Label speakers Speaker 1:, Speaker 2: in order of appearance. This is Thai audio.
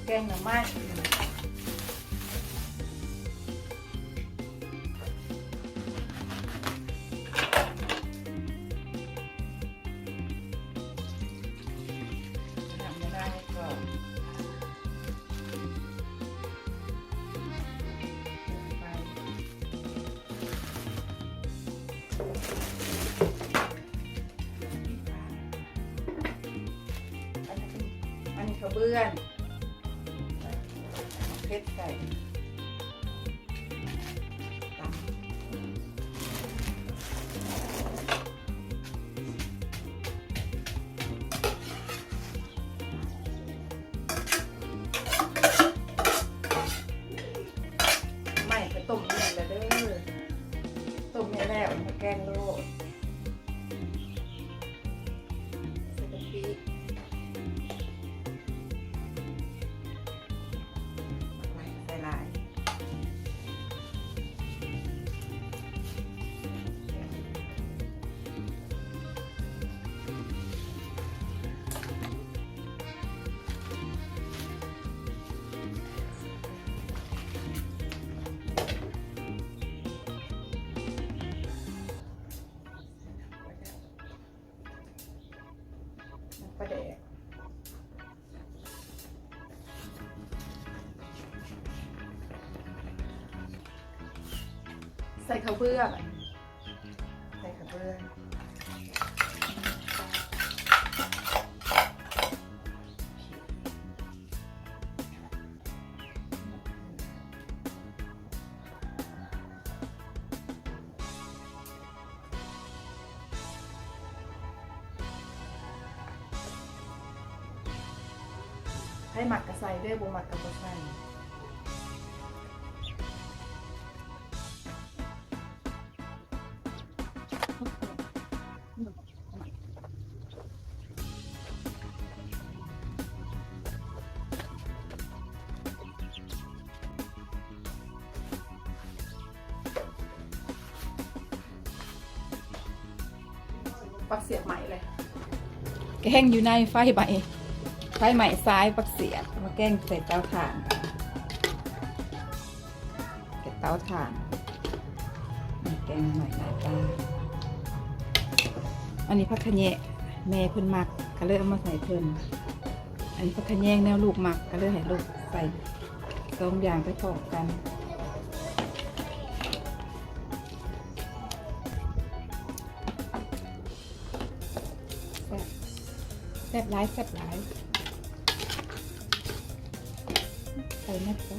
Speaker 1: แกงหน่อไม้ทำไม่ได้ก่อนอันนี้ข้าวเบื้องเพชรใส่ไม่ไปต้มเนี่ยแล้วเด้อต้มเนี่ยแล้วมาแกงโลดใส่กะปิใส่ลายปลาแดกใส่ข้าวเบื้องใส่ข้าวเบื้องให้หมักกระใส่ด้วยบุหมักกระใส่ปักเสียบใหม่เลยแกงอยู่ในไฟใหม่ซ้ายปักเสียบมาแกงใส่เตาถ่านเก็บเตาถ่านแกงใหม่หน้าตาอันนี้ผักขะแยงแม่เพิ่นมักก็เลยเอามาใส่เพิ่นอันนี้ผักขะแยงแนวลูกมักก็เลยให้ลูกใส่สองอย่างไปพร้อมกันแซ่บหลายใส่เม็ดก็